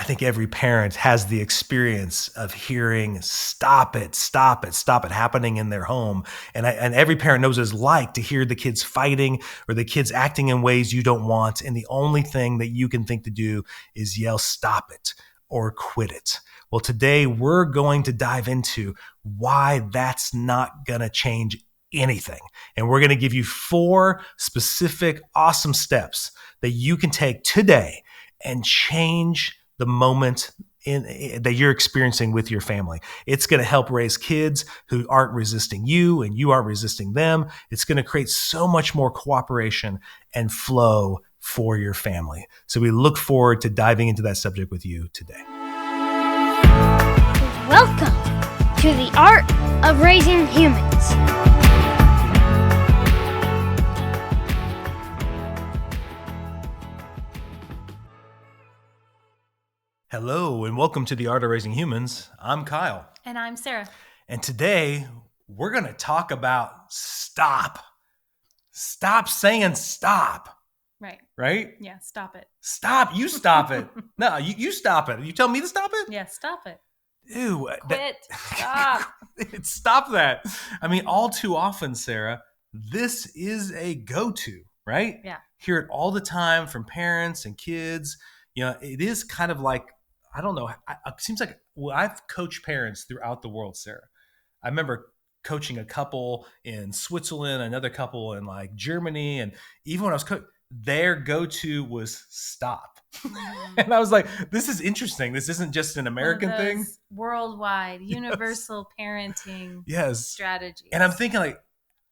I think every parent has the experience of hearing, stop it, stop it, stop it happening in their home. And every parent knows what it's like to hear the kids fighting or the kids acting in ways you don't want. And the only thing that you can think to do is yell, stop it or quit it. Well, today we're going to dive into why that's not going to change anything. And we're going to give you 4 specific, awesome steps that you can take today and change the moment that you're experiencing with your family. It's going to help raise kids who aren't resisting you and you aren't resisting them. It's going to create so much more cooperation and flow for your family. So we look forward to diving into that subject with you today. Welcome to the Art of Raising Humans. Hello, and welcome to the Art of Raising Humans. I'm Kyle. And I'm Sarah. And today we're going to talk about stop. Stop saying stop. Right. Right? Yeah, stop it. Stop. You stop it. No, you stop it. You tell me to stop it? Yeah, stop it. Ew. Quit. Stop. Stop that. I mean, all too often, Sarah, this is a go-to, right? Yeah. Hear it all the time from parents and kids. You know, it is kind of like, I don't know. It seems like I've coached parents throughout the world, Sarah. I remember coaching a couple in Switzerland, another couple in like Germany. And even when I was coaching, their go-to was stop. And I was like, this is interesting. This isn't just an American thing. Worldwide, universal parenting strategies. And I'm thinking like,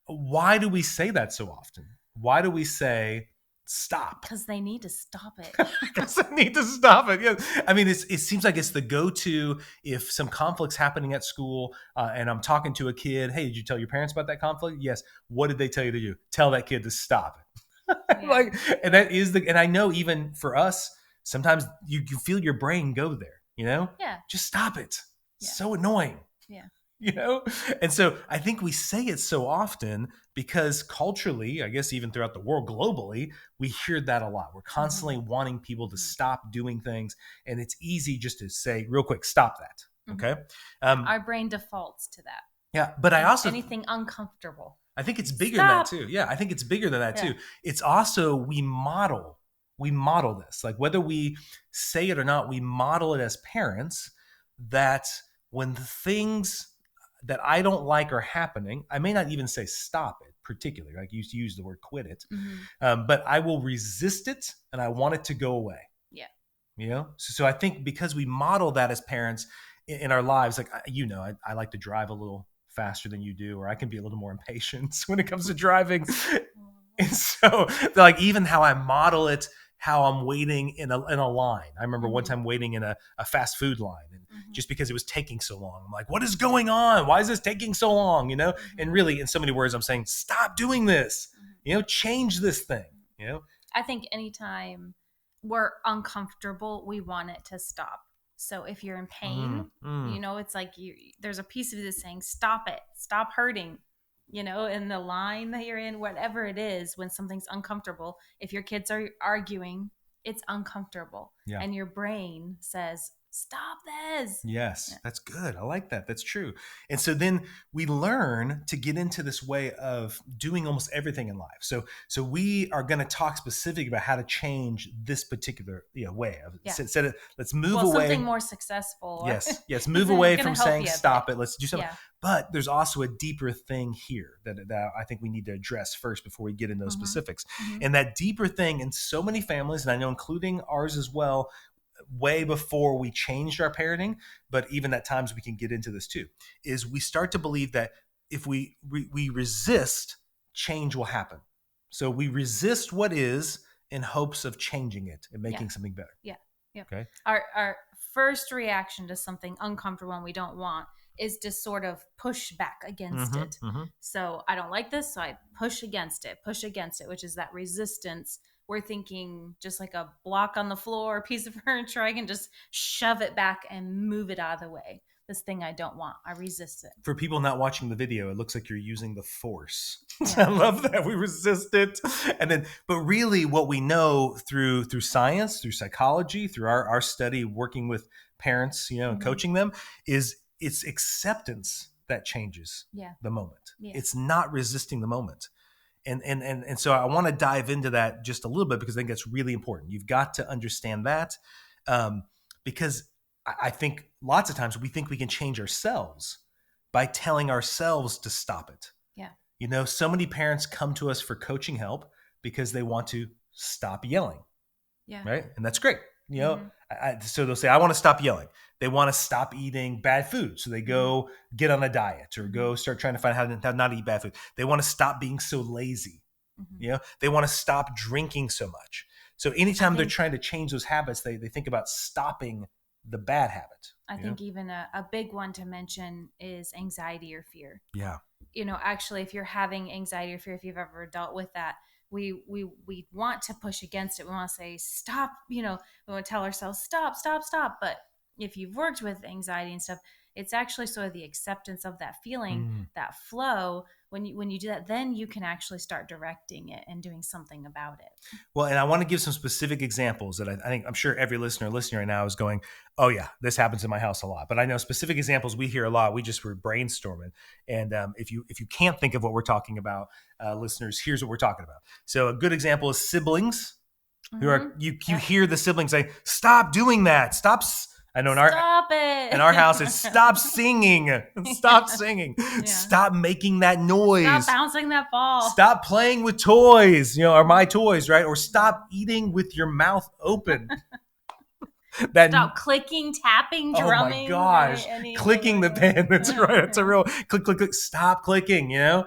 why do we say that so often? Why do we say stop? Because they need to stop it. Because they need to stop it. Yeah. I mean, it seems like it's the go-to if some conflict's happening at school and I'm talking to a kid. Hey, did you tell your parents about that conflict? Yes. What did they tell you to do? Tell that kid to stop it. Yeah. And that is and I know even for us, sometimes you feel your brain go there, you know? Yeah. Just stop it. Yeah. So annoying. Yeah. You know? And so I think we say it so often because culturally, I guess even throughout the world globally, we hear that a lot. We're constantly wanting people to stop doing things. And it's easy just to say real quick, stop that. Okay. Our brain defaults to that. Yeah. But I also anything uncomfortable. I think it's bigger than that too. Yeah. I think it's bigger than that too. It's also we model this. Like whether we say it or not, we model it as parents that when the things that I don't like are happening, I may not even say stop it particularly, like you use the word quit it, but I will resist it and I want it to go away. Yeah. You know? So I think because we model that as parents in our lives, like, you know, I like to drive a little faster than you do, or I can be a little more impatient when it comes to driving. And so like even how I model it, how I'm waiting in a line. I remember one time waiting in a fast food line and just because it was taking so long, I'm like, what is going on? Why is this taking so long? You know? And really in so many words, I'm saying, stop doing this, you know, change this thing, you know? I think anytime we're uncomfortable, we want it to stop. So if you're in pain, you know, it's like there's a piece of it saying, stop it, stop hurting. You know, in the line that you're in, whatever it is, when something's uncomfortable, if your kids are arguing, it's uncomfortable. Yeah. And your brain says, stop this. Yes, yeah. That's good. I like that. That's true. And so then we learn to get into this way of doing almost everything in life. So we are going to talk specifically about how to change this particular way of let's move away. Something more successful. Yes. Move away from saying stop it. Let's do something. Yeah. But there's also a deeper thing here that I think we need to address first before we get into those specifics. And that deeper thing in so many families, and I know including ours as well, way before we changed our parenting, but even at times we can get into this too, is we start to believe that if we resist, change will happen. So we resist what is in hopes of changing it and making something better. Yeah. Okay. Our first reaction to something uncomfortable and we don't want is to sort of push back against it. So I don't like this, so I push against it, which is that resistance. We're thinking just like a block on the floor, a piece of furniture, I can just shove it back and move it out of the way. this thing I don't want. I resist it. For people not watching the video, it looks like you're using the force. Yeah. I love that. We resist it. But really what we know through science, through psychology, through our study working with parents, and coaching them, is it's acceptance that changes the moment. Yeah. It's not resisting the moment. And so I want to dive into that just a little bit because I think that's really important. You've got to understand that because I think lots of times we think we can change ourselves by telling ourselves to stop it. Yeah. So many parents come to us for coaching help because they want to stop yelling. Yeah. Right. And that's great. So they'll say, I want to stop yelling. They want to stop eating bad food. So they go get on a diet or go start trying to find how to not eat bad food. They want to stop being so lazy. They want to stop drinking so much. So anytime they're trying to change those habits, they think about stopping the bad habit. I think even a big one to mention is anxiety or fear. Yeah. Actually, if you're having anxiety or fear, if you've ever dealt with that, we want to push against it. We want to say, stop, we want to tell ourselves, stop. But if you've worked with anxiety and stuff, it's actually sort of the acceptance of that feeling, that flow. When you do that, then you can actually start directing it and doing something about it. Well, and I want to give some specific examples that I'm sure every listener listening right now is going, oh yeah, this happens in my house a lot. But I know specific examples we hear a lot. We just were brainstorming. And if you can't think of what we're talking about, listeners, here's what we're talking about. So a good example is siblings who are, you hear the siblings say, stop doing that. I know Stop it. in our house, it's stop singing. Stop singing. Yeah. Stop making that noise. Stop bouncing that ball. Stop playing with toys, are my toys, right? Or stop eating with your mouth open. Stop clicking, tapping, drumming. Oh my gosh. Clicking the pen. That's right. That's a real click, click, click. Stop clicking, Yeah.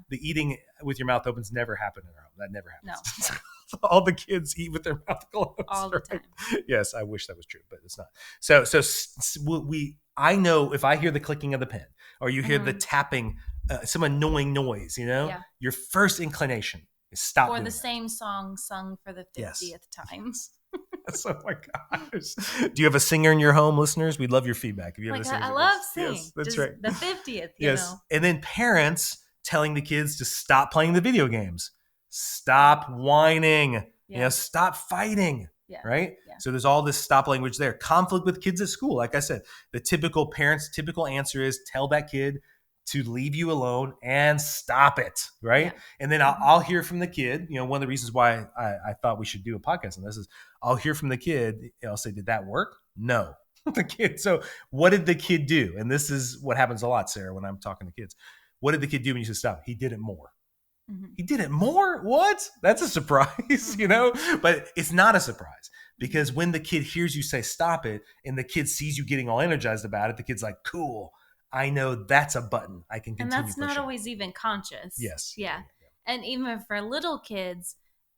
The eating with your mouth open's never happened in our home. That never happens. No. All the kids eat with their mouth closed. All the time. Yes, I wish that was true, but it's not. So I know if I hear the clicking of the pen or you hear the tapping, some annoying noise, your first inclination is stop. Or the same song sung for the 50th time. Oh my gosh. Do you have a singer in your home, listeners? We'd love your feedback. If you have a singer, I love singing. Yes, that's just right. The 50th, Yes. And then parents telling the kids to stop playing the video games. Stop whining, stop fighting, right? Yeah. So there's all this stop language there. Conflict with kids at school. Like I said, the typical answer is tell that kid to leave you alone and stop it, right? Yeah. And then I'll hear from the kid, one of the reasons why I thought we should do a podcast on this is I'll hear from the kid. I'll say, did that work? No. The kid. So what did the kid do? And this is what happens a lot, Sarah, when I'm talking to kids. What did the kid do when you said stop? He did it more. He did it more? What? That's a surprise, But it's not a surprise because when the kid hears you say stop it and the kid sees you getting all energized about it, the kid's like, cool, I know that's a button I can continue pushing. And that's not always even conscious. Yes. Yeah. And even for little kids,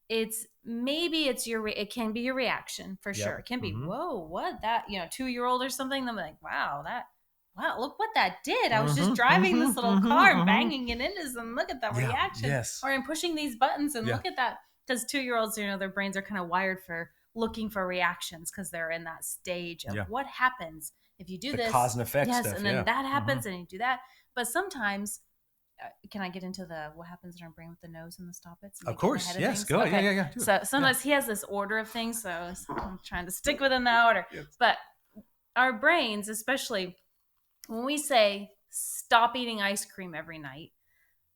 it can be your reaction for sure. It can be, whoa, what that, 2-year-old or something. They'll be like, wow, look what that did. I was just driving this little car and banging it into some. Look at that reaction. Yes. Or I'm pushing these buttons and look at that. Because 2-year-olds, their brains are kind of wired for looking for reactions because they're in that stage of what happens if you do this. Cause and effect stuff. Yes, and then that happens and you do that. But sometimes, can I get into what happens in our brain with the nose and the stop it? Of course. Yes. Go ahead. Okay. Yeah. So sometimes he has this order of things. So I'm trying to stick within that order. Yes. But our brains, especially when we say stop eating ice cream every night,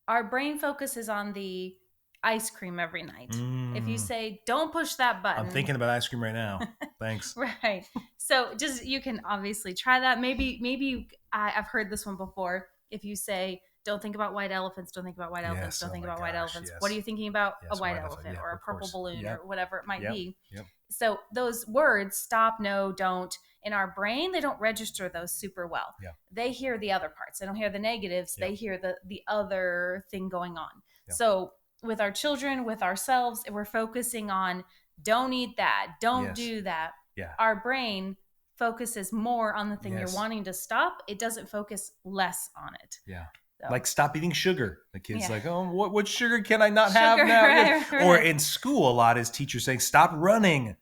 our brain focuses on the ice cream every night. If you say, don't push that button. I'm thinking about ice cream right now. Thanks. Right. So you can obviously try that. Maybe I've heard this one before. If you say, don't think about white elephants, don't think about white elephants, don't think about white elephants. Yes. What are you thinking about? A white elephant or a purple balloon or whatever it might be. Yep. So those words, stop, no, don't, in our brain, they don't register those super well. Yeah. They hear the other parts. They don't hear the negatives. They hear the other thing going on. Yeah. So with our children, with ourselves, if we're focusing on don't eat that, don't do that. Yeah. Our brain focuses more on the thing you're wanting to stop. It doesn't focus less on it. Yeah. So. Like stop eating sugar. The kid's like, oh, what sugar can I not have now? Right. Or in school, a lot is teachers saying, stop running.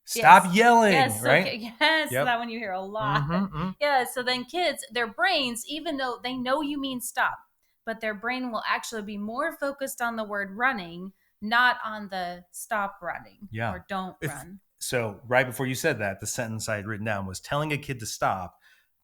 Stop yelling, yes, right? Okay. Yes, Yep. that one you hear a lot. Yeah, so then kids, their brains, even though they know you mean stop, but their brain will actually be more focused on the word running, not on the stop running or don't run. So right before you said that, the sentence I had written down was telling a kid to stop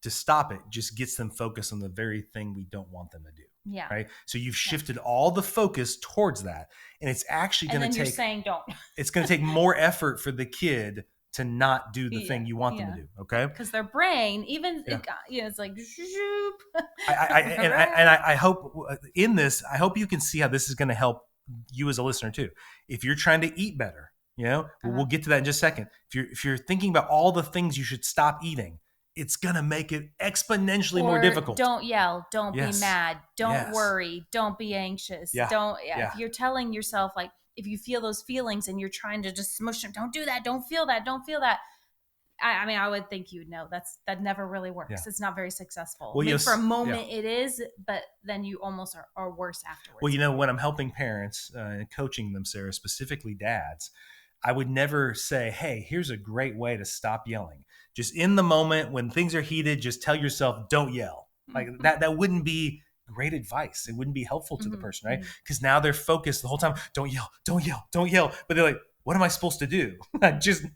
it just gets them focused on the very thing we don't want them to do. Yeah. Right. So you've shifted all the focus towards that. And it's actually going to take, you're saying don't. It's going to take more effort for the kid to not do the thing you want them to do. Okay. Because their brain, even, it's like, zoop. I hope in this, I hope you can see how this is going to help you as a listener too. If you're trying to eat better, we'll get to that in just a second. If you're thinking about all the things you should stop eating, it's going to make it exponentially more difficult. Don't yell. Don't be mad. Don't worry. Don't be anxious. If you're telling yourself, like, if you feel those feelings and you're trying to just smush them, don't do that. Don't feel that. Don't feel that. I mean, I would think you'd know that never really works. Yeah. It's not very successful. Well, for a moment it is, but then you almost are worse afterwards. Well, when I'm helping parents and coaching them, Sarah, specifically dads, I would never say, hey, here's a great way to stop yelling. Just in the moment when things are heated, just tell yourself, don't yell. Like that wouldn't be great advice. It wouldn't be helpful to the person, right? Because now they're focused the whole time. Don't yell, don't yell, don't yell. But they're like, what am I supposed to do? just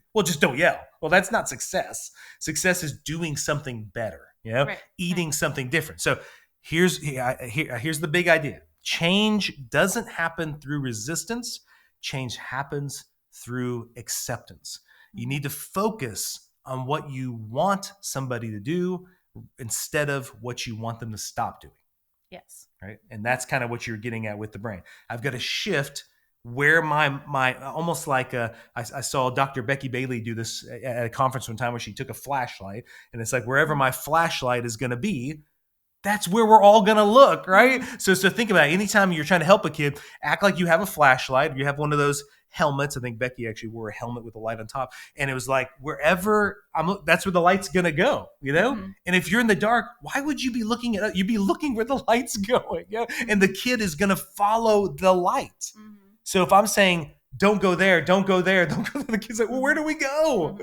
don't yell. Well, that's not success. Success is doing something better, eating something different. So here's the big idea. Change doesn't happen through resistance. Change happens through acceptance. You need to focus on what you want somebody to do instead of what you want them to stop doing. Yes. Right. And that's kind of what you're getting at with the brain. I've got to shift where my almost like I saw Dr. Becky Bailey do this at a conference one time where she took a flashlight, and it's like wherever my flashlight is going to be, that's where we're all going to look, right? So think about it. Anytime you're trying to help a kid, act like you have a flashlight. You have one of those helmets. I think Becky actually wore a helmet with a light on top. And it was like, wherever that's where the light's going to go, And if you're in the dark, why would you be looking at it? You'd be looking where the light's going, And the kid is going to follow the light. So if I'm saying, don't go there, don't go there, don't go there, the kid's like, well, where do we go?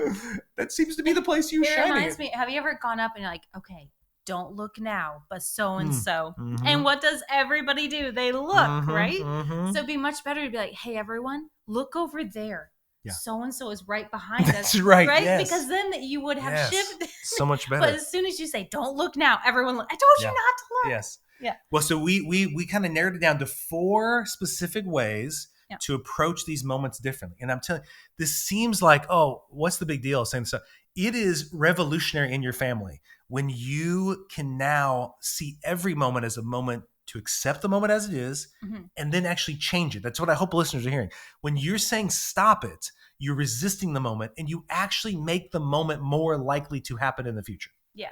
That seems to be the place you shine. It reminds me, have you ever gone up and you're like, okay, don't look now, but so-and-so. And what does everybody do? They look, right? So it'd be much better to be like, hey, everyone, look over there. Yeah. So-and-so is right behind us. That's right. Yes. Because then you would have shifted. So much better. But as soon as you say, don't look now, everyone look. I told you not to look. Yes. Yeah. Well, so we kind of narrowed it down to 4 specific ways to approach these moments differently. And I'm telling you, this seems like, oh, what's the big deal? Saying so. It is revolutionary in your family when you can now see every moment as a moment to accept the moment as it is and then actually change it. That's what I hope listeners are hearing. When you're saying stop it, you're resisting the moment and you actually make the moment more likely to happen in the future. Yeah.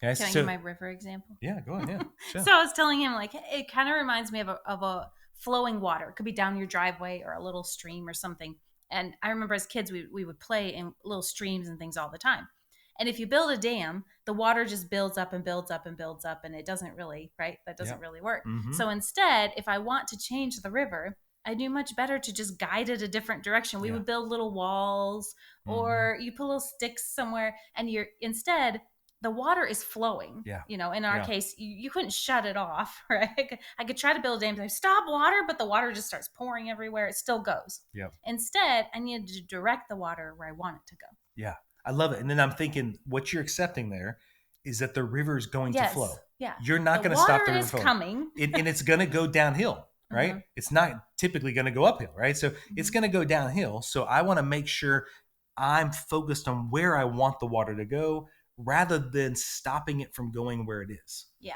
Okay, Can I give my river example? Yeah, go ahead. Yeah, sure. So I was telling him, like, it kind of reminds me of a flowing water. It could be down your driveway or a little stream or something. And I remember as kids, we would play in little streams and things all the time. And if you build a dam, the water just builds up and builds up and builds up, and it doesn't really, right? That doesn't really work. So instead, if I want to change the river, I do much better to just guide it a different direction. We would build little walls, or you put little sticks somewhere, and instead the water is flowing. Yeah. In our case, you couldn't shut it off, right? I could try to build a dam, like, stop water, but the water just starts pouring everywhere. It still goes. Yeah. Instead, I needed to direct the water where I want it to go. Yeah. I love it. And then I'm thinking what you're accepting there is that the river is going to flow. Yeah. You're not going to stop the river flowing. Coming. And it's going to go downhill, right? It's not typically going to go uphill, right? So it's going to go downhill. So I want to make sure I'm focused on where I want the water to go rather than stopping it from going where it is. Yeah.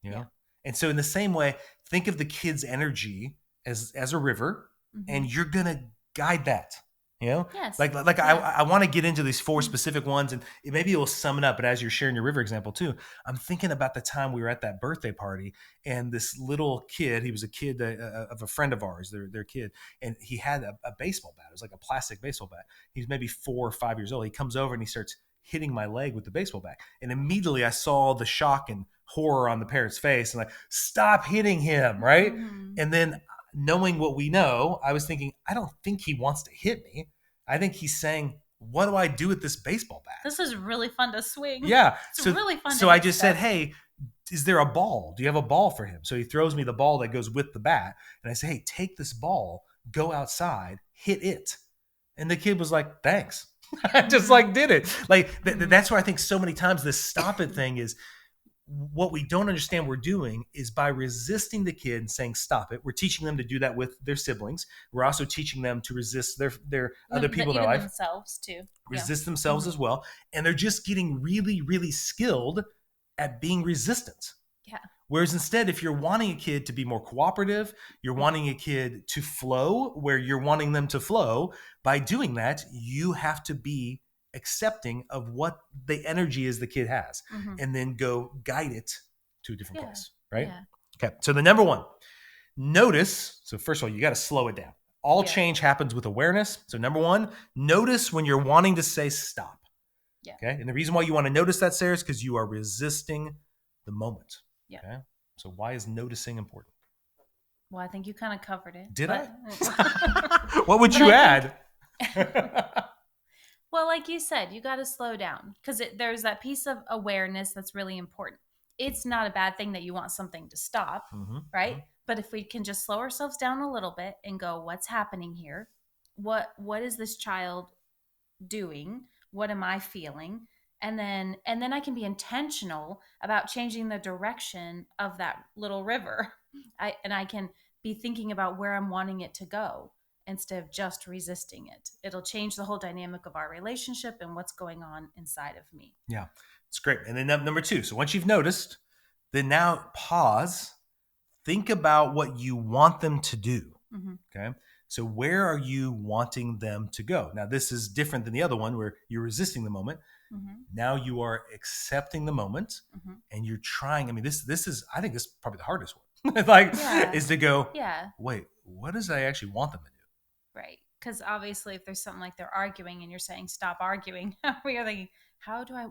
You know? And so in the same way, think of the kid's energy as a river, and you're going to guide that. Yes. Like I want to get into these 4 specific ones, and maybe it will sum it up. But as you're sharing your river example too, I'm thinking about the time we were at that birthday party, and this little kid, he was a kid of a friend of ours, their kid, and he had a baseball bat. It was like a plastic baseball bat. He's maybe 4 or 5 years old. He comes over and he starts hitting my leg with the baseball bat, and immediately I saw the shock and horror on the parent's face, and like, stop hitting him, right? And then, knowing what we know, I was thinking, I don't think he wants to hit me. I think he's saying, what do I do with this baseball bat? This is really fun to swing. Yeah. It's really fun So to I hit just stuff. said, hey, is there a ball? Do you have a ball for him? So he throws me the ball that goes with the bat. And I say, hey, take this ball, go outside, hit it. And the kid was like, thanks. I just like did it. Like that's where I think so many times this stop it thing is what we don't understand we're doing is by resisting the kid and saying stop it. We're teaching them to do that with their siblings. We're also teaching them to resist their other people in their life. Themselves too. Resist themselves as well. And they're just getting really, really skilled at being resistant. Yeah. Whereas instead, if you're wanting a kid to be more cooperative, you're wanting a kid to flow where you're wanting them to flow, by doing that, you have to be accepting of what the energy is the kid has and then go guide it to a different place, right? Yeah. Okay. So the number one, notice. So first of all, you got to slow it down. All change happens with awareness. So number one, notice when you're wanting to say stop. Yeah. Okay. And the reason why you want to notice that, Sarah, is because you are resisting the moment. Yeah. Okay. So why is noticing important? Well, I think you kind of covered it. Did I? What would you add? Well, like you said, you got to slow down because there's that piece of awareness that's really important. It's not a bad thing that you want something to stop, right? But if we can just slow ourselves down a little bit and go, what's happening here? What is this child doing? What am I feeling? And then I can be intentional about changing the direction of that little river. I can be thinking about where I'm wanting it to go instead of just resisting it. It'll change the whole dynamic of our relationship and what's going on inside of me. Yeah, it's great. And then number two. So once you've noticed, then now pause, think about what you want them to do. Okay. So where are you wanting them to go? Now, this is different than the other one where you're resisting the moment. Now you are accepting the moment and you're trying. I mean, this is, I think this is probably the hardest one. Is to go, wait, what does I actually want them to do? Right. Because obviously if there's something like they're arguing and you're saying, stop arguing, we are thinking,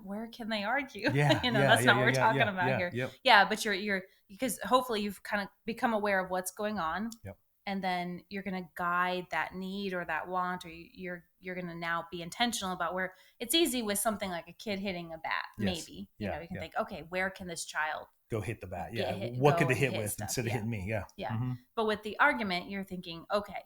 where can they argue? Yeah. That's not what we're talking about here. Yep. Yeah. But you're, because hopefully you've kind of become aware of what's going on. Yep. And then you're going to guide that need or that want, or you're going to now be intentional about where it's easy with something like a kid hitting a bat. Maybe, you can think, okay, where can this child go hit the bat? Yeah. What could they hit with stuff? instead of hitting me? Yeah. Yeah. But with the argument, you're thinking, okay,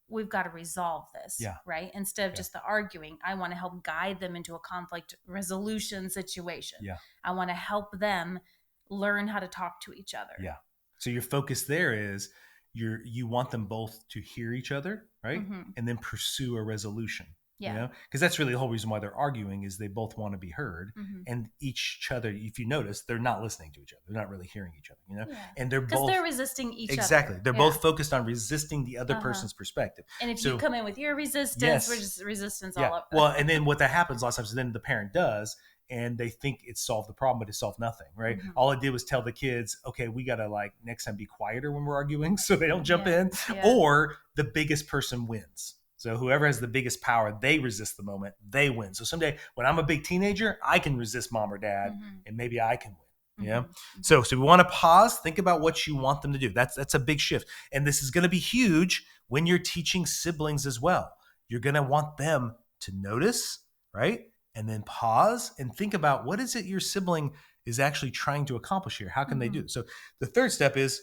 we've got to resolve this, right? Instead of just the arguing, I want to help guide them into a conflict resolution situation. Yeah. I want to help them learn how to talk to each other. Yeah. So your focus there is you want them both to hear each other, right? And then pursue a resolution. Yeah. You know, because that's really the whole reason why they're arguing is they both want to be heard, and each other. If you notice, they're not listening to each other. They're not really hearing each other. You know, and they're both resisting each other. Exactly. They're both focused on resisting the other person's perspective. And if you come in with your resistance, we're just resistance all up. Well, and then what that happens a lot of times, then the parent does, and they think it solved the problem, but it solved nothing, right? All it did was tell the kids, okay, we got to next time be quieter when we're arguing so they don't jump in, or the biggest person wins. So whoever has the biggest power, they resist the moment, they win. So someday when I'm a big teenager, I can resist mom or dad and maybe I can win. Yeah. So we want to pause, think about what you want them to do. That's a big shift. And this is going to be huge when you're teaching siblings as well. You're going to want them to notice, right? And then pause and think about what is it your sibling is actually trying to accomplish here? How can they do it? So the third step is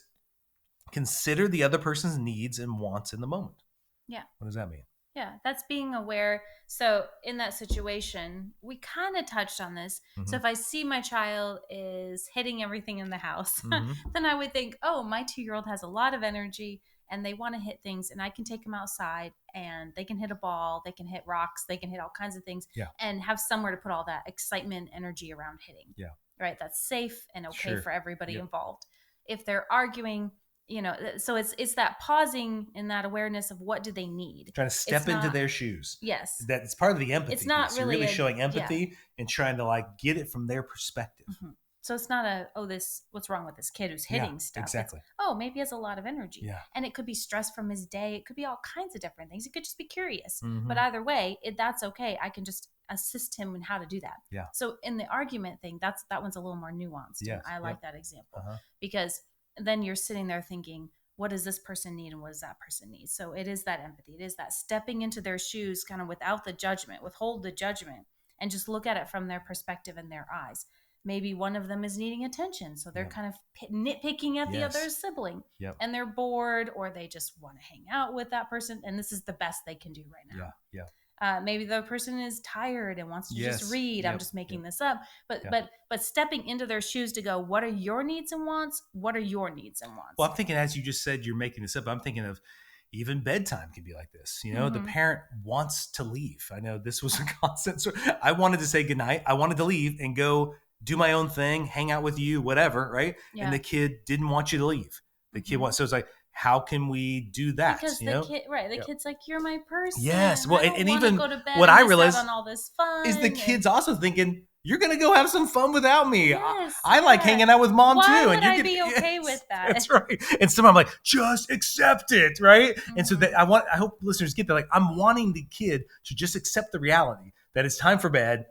consider the other person's needs and wants in the moment. Yeah. What does that mean? Yeah, that's being aware. So in that situation, we kind of touched on this. So if I see my child is hitting everything in the house, then I would think, oh, my 2-year-old has a lot of energy and they want to hit things, and I can take them outside and they can hit a ball, they can hit rocks, they can hit all kinds of things, and have somewhere to put all that excitement, energy around hitting. Yeah. Right? That's safe and okay for everybody involved. If they're arguing, so it's that pausing and that awareness of what do they need. Trying to step into their shoes. Yes. That's part of the empathy. It's not piece. really You're really showing empathy and trying to get it from their perspective. So it's not what's wrong with this kid who's hitting stuff. Exactly. It's, maybe he has a lot of energy. Yeah. And it could be stress from his day. It could be all kinds of different things. It could just be curious. But either way, that's okay. I can just assist him in how to do that. Yeah. So in the argument thing, that one's a little more nuanced. Yes. I like that example because then you're sitting there thinking, what does this person need and what does that person need? So it is that empathy. It is that stepping into their shoes kind of without the judgment, withhold the judgment, and just look at it from their perspective and their eyes. Maybe one of them is needing attention, so they're kind of nitpicking at the other sibling, and they're bored, or they just want to hang out with that person, and this is the best they can do right now. Maybe the person is tired and wants to just read. I'm just making this up, but stepping into their shoes to go, what are your needs and wants? What are your needs and wants? Well, I'm thinking, as you just said, you're making this up. I'm thinking of even bedtime can be like this. The parent wants to leave. I know this was a constant. So I wanted to say goodnight. I wanted to leave and go do my own thing, hang out with you, whatever, right? Yeah. And the kid didn't want you to leave. The kid wants. So it's like, how can we do that? Because the kid's like, you're my person. Yes. Well, and even go to bed what I realized on all this fun is the kid's also thinking, you're going to go have some fun without me. Yes, I like hanging out with mom too. Why would I be okay with that? That's right. And so I'm like, just accept it, right? And so I hope listeners get that. Like, I'm wanting the kid to just accept the reality that it's time for bed.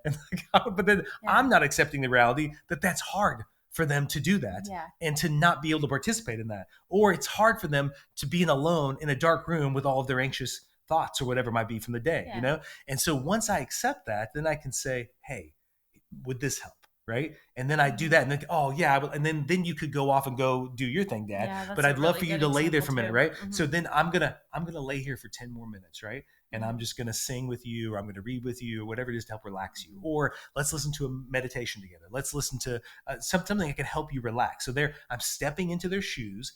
But then I'm not accepting the reality that that's hard for them to do that and to not be able to participate in that. Or it's hard for them to be alone in a dark room with all of their anxious thoughts or whatever it might be from the day, And so once I accept that, then I can say, hey, would this help? Right. And then I do that and then, and then you could go off and go do your thing, Dad. But I'd love for you to lay there for a minute. Right. Mm-hmm. So then I'm going to lay here for 10 more minutes. Right. And I'm just going to sing with you, or I'm going to read with you, or whatever it is to help relax you. Or let's listen to a meditation together. Let's listen to something that can help you relax. So I'm stepping into their shoes,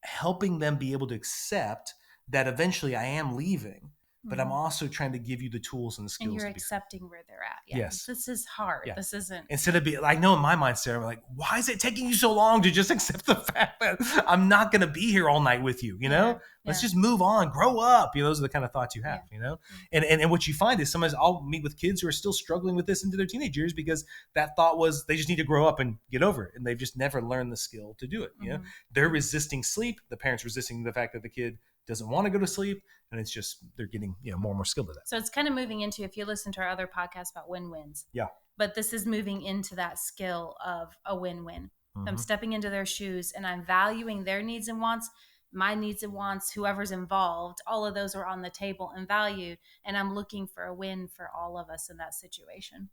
helping them be able to accept that eventually I am leaving. But I'm also trying to give you the tools and the skills. And you're accepting where they're at. Yes. This is hard. Yeah. This isn't. Instead of I know in my mind, Sarah, I'm like, why is it taking you so long to just accept the fact that I'm not going to be here all night with you? Let's just move on, grow up. Those are the kind of thoughts you have, And what you find is sometimes I'll meet with kids who are still struggling with this into their teenage years because that thought was they just need to grow up and get over it. And they've just never learned the skill to do it. They're resisting sleep. The parent's resisting the fact that the kid doesn't want to go to sleep, and it's just they're getting more and more skilled at that. So it's kind of moving into, if you listen to our other podcast about win-wins, but this is moving into that skill of a win-win. Mm-hmm. I'm stepping into their shoes and I'm valuing their needs and wants, my needs and wants, whoever's involved, all of those are on the table and valued, and I'm looking for a win for all of us in that situation.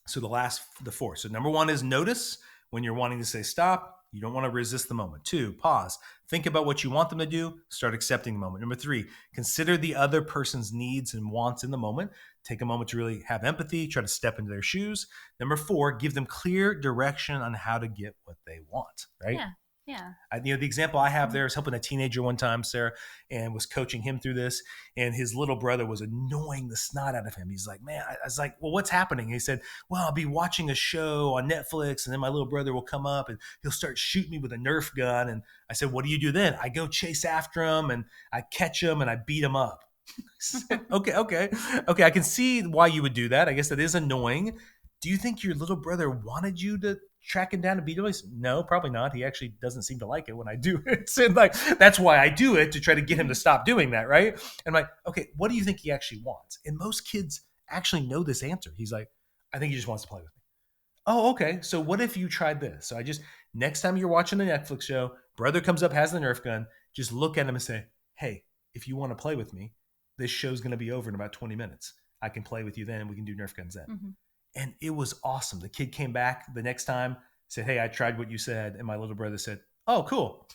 So the four. So number one is notice when you're wanting to say stop. You don't want to resist the moment. 2, pause. Think about what you want them to do. Start accepting the moment. Number 3, consider the other person's needs and wants in the moment. Take a moment to really have empathy. Try to step into their shoes. Number 4, give them clear direction on how to get what they want. Right? Yeah. The example I have there is helping a teenager one time, Sarah, and was coaching him through this. And his little brother was annoying the snot out of him. He's like, man, I was like, well, what's happening? And he said, well, I'll be watching a show on Netflix, and then my little brother will come up and he'll start shooting me with a Nerf gun. And I said, what do you do then? I go chase after him and I catch him and I beat him up. Okay. I can see why you would do that. I guess that is annoying. Do you think your little brother wanted you to track him down and beat him? No, probably not. He actually doesn't seem to like it when I do it. So that's why I do it, to try to get him to stop doing that, right? And I'm like, okay, what do you think he actually wants? And most kids actually know this answer. He's like, I think he just wants to play with me. Oh, okay. So what if you tried this? So next time you're watching the Netflix show, brother comes up, has the Nerf gun, just look at him and say, hey, if you want to play with me, this show's going to be over in about 20 minutes. I can play with you then, and we can do Nerf guns then. Mm-hmm. And it was awesome. The kid came back the next time, said, hey, I tried what you said. And my little brother said, oh, cool.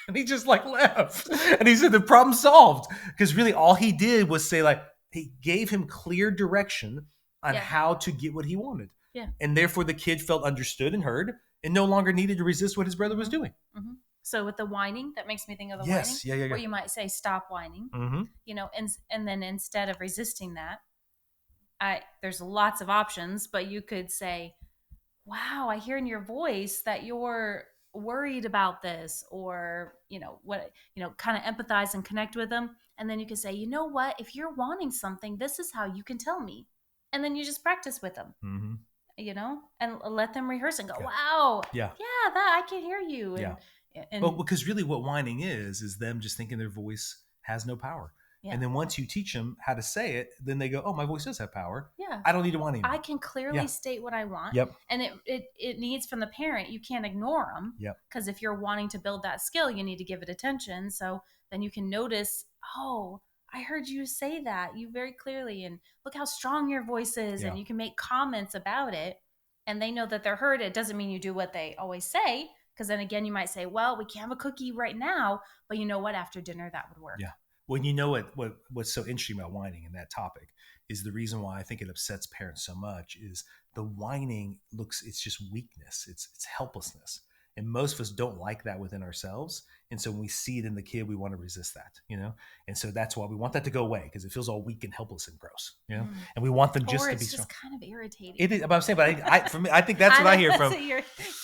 And he just left. And he said, the problem solved. Because really all he did was say, he gave him clear direction on how to get what he wanted. Yeah. And therefore the kid felt understood and heard and no longer needed to resist what his brother was doing. Mm-hmm. So with the whining, that makes me think of the whining. Yeah. Where you might say, stop whining. Mm-hmm. And then instead of resisting that, there's lots of options, but you could say, wow, I hear in your voice that you're worried about this, or, kind of empathize and connect with them. And then you could say, you know what, if you're wanting something, this is how you can tell me. And then you just practice with them, and let them rehearse and go, wow, that I can hear you. And but because really what whining is them just thinking their voice has no power. Yeah. And then once you teach them how to say it, then they go, oh, my voice does have power. Yeah. I don't need to want anymore. I can clearly state what I want. Yep. And it needs from the parent. You can't ignore them. Yep. Because if you're wanting to build that skill, you need to give it attention. So then you can notice, oh, I heard you say that you very clearly, and look how strong your voice is. Yeah. And you can make comments about it, and they know that they're heard. It doesn't mean you do what they always say. Because then again, you might say, well, we can't have a cookie right now, but you know what? After dinner, that would work. Yeah. Well, you know what's so interesting about whining in that topic is the reason why I think it upsets parents so much is the whining it's just weakness. It's helplessness. And most of us don't like that within ourselves. And so when we see it in the kid, we want to resist that, And so that's why we want that to go away because it feels all weak and helpless and gross, And we want them just to be strong. It's just kind of irritating. It is, but I'm saying, but for me, I think that's what I hear from.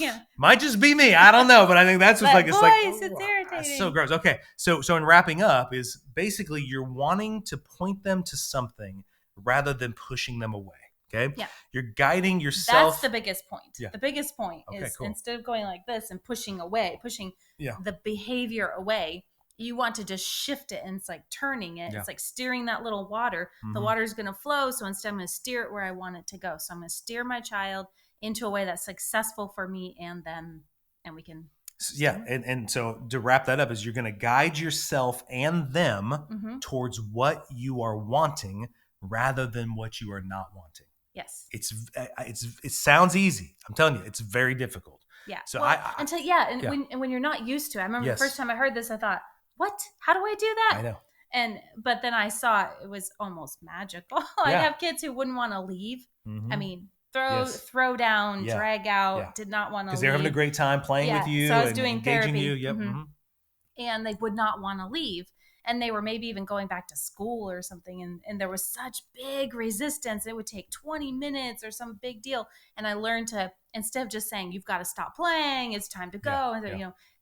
Yeah. Might just be me. I don't know, but I think that's what's it's irritating. That's so gross. Okay, so in wrapping up is basically you're wanting to point them to something rather than pushing them away. Okay. Yeah. You're guiding yourself. That's the biggest point. Yeah. The biggest point is instead of going like this and pushing the behavior away, you want to just shift it, and it's like turning it. Yeah. It's like steering that little water. Mm-hmm. The water is going to flow. So instead I'm going to steer it where I want it to go. So I'm going to steer my child into a way that's successful for me and them. And we can. Yeah. And so to wrap that up is you're going to guide yourself and them towards what you are wanting rather than what you are not wanting. Yes. It sounds easy. I'm telling you, it's very difficult. Yeah. So when you're not used to it, I remember the first time I heard this, I thought, what? How do I do that? I know. But then I saw it was almost magical. I have kids who wouldn't want to leave. Mm-hmm. I mean, throw down, drag out, did not want to leave. Because they're having a great time playing with you. So I was doing engaging therapy. You. Yep. Mm-hmm. And they would not want to leave. And they were maybe even going back to school or something. And there was such big resistance. It would take 20 minutes or some big deal. And I learned to, instead of just saying, you've got to stop playing, it's time to go.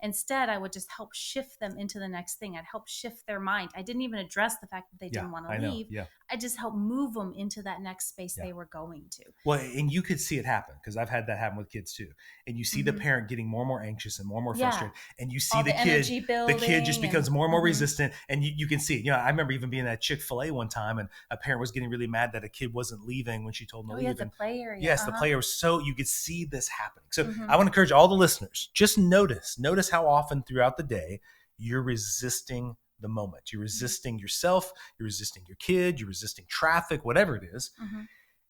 Instead I would just help shift them into the next thing. I'd help shift their mind. I didn't even address the fact that they didn't want to leave. Yeah. I just helped move them into that next space they were going to. Well, and you could see it happen because I've had that happen with kids too. And you see the parent getting more and more anxious and more frustrated. And you see the kid just becomes more and more resistant. And you can see it. I remember even being at Chick-fil-A one time and a parent was getting really mad that a kid wasn't leaving when she told him to leave. The play area. Yes, the player was you could see this happening. So I want to encourage all the listeners, just notice how often throughout the day you're resisting the moment. You're resisting yourself, you're resisting your kid, you're resisting traffic, whatever it is.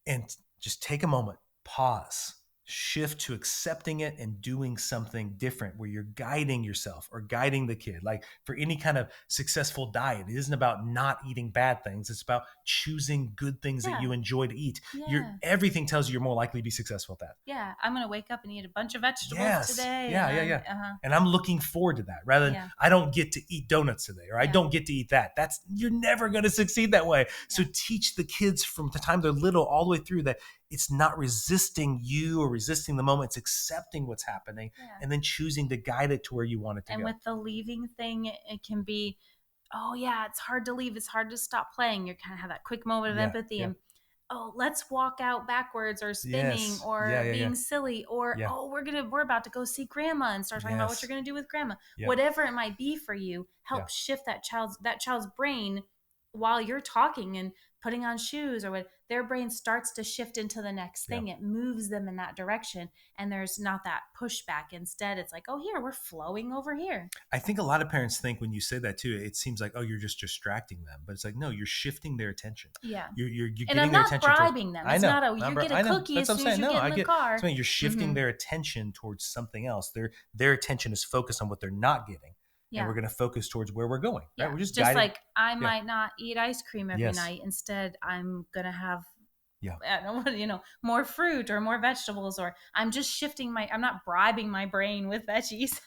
And just take a moment, pause, shift to accepting it and doing something different where you're guiding yourself or guiding the kid. Like for any kind of successful diet, it isn't about not eating bad things. It's about choosing good things that you enjoy to eat. Everything tells you you're more likely to be successful at that. Yeah. I'm going to wake up and eat a bunch of vegetables today. Yeah. And I'm looking forward to that rather than I don't get to eat donuts today or I don't get to eat that. You're never going to succeed that way. So teach the kids from the time they're little all the way through that it's not resisting you or resisting the moment. It's accepting what's happening and then choosing to guide it to where you want it to go. And with the leaving thing, it can be, it's hard to leave. It's hard to stop playing. You kind of have that quick moment of empathy and, let's walk out backwards or spinning or being silly or, we're about to go see grandma and start talking about what you're going to do with grandma. Whatever it might be for you, help shift that child's brain while you're talking and putting on shoes or what, their brain starts to shift into the next thing. It moves them in that direction. And there's not that pushback. Instead, it's like, here, we're flowing over here. I think a lot of parents think when you say that too, it seems like, you're just distracting them. But it's like, no, you're shifting their attention. Yeah. You're getting and I'm their not attention. Bribing them. It's not you get a cookie as soon as you get in the car. You're shifting their attention towards something else. Their attention is focused on what they're not getting. Yeah. And we're going to focus towards where we're going. Right? Yeah. We're just like I might not eat ice cream every night. Instead, I'm going to have more fruit or more vegetables, or I'm just shifting I'm not bribing my brain with veggies.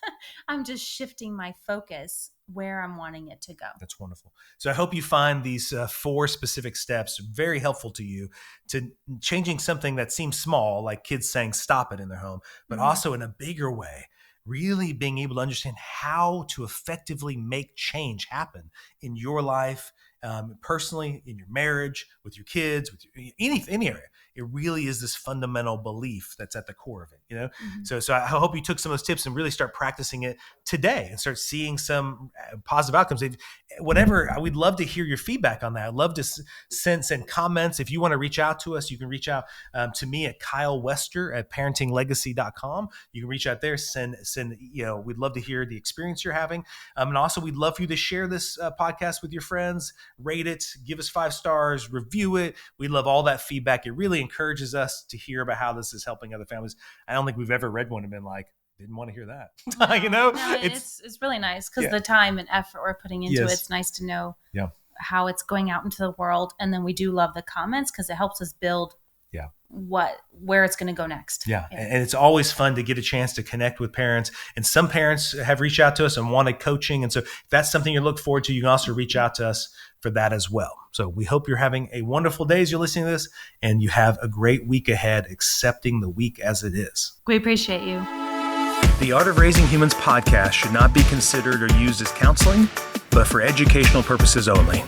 I'm just shifting my focus where I'm wanting it to go. That's wonderful. So I hope you find these 4 specific steps very helpful to you to changing something that seems small, like kids saying stop it in their home, but also in a bigger way. Really being able to understand how to effectively make change happen in your life personally, in your marriage, with your kids, with any area. It really is this fundamental belief that's at the core of it, So I hope you took some of those tips and really start practicing it today and start seeing some positive outcomes. Whatever, we'd love to hear your feedback on that. I'd love to send comments. If you want to reach out to us, you can reach out to me at kylewester@parentinglegacy.com. You can reach out there, send, we'd love to hear the experience you're having. And also we'd love for you to share this podcast with your friends, rate it, give us 5 stars, review it. We love all that feedback. It really encourages us to hear about how this is helping other families. I don't think we've ever read one and been like, didn't want to hear that. No, it's really nice because the time and effort we're putting into it, it's nice to know how it's going out into the world. And then we do love the comments because it helps us build where it's going to go next. And it's always fun to get a chance to connect with parents. And some parents have reached out to us and wanted coaching. And so if that's something you look forward to, you can also reach out to us for that as well. So we hope you're having a wonderful day as you're listening to this, and you have a great week ahead, accepting the week as it is. We appreciate you. The Art of Raising Humans podcast should not be considered or used as counseling, but for educational purposes only.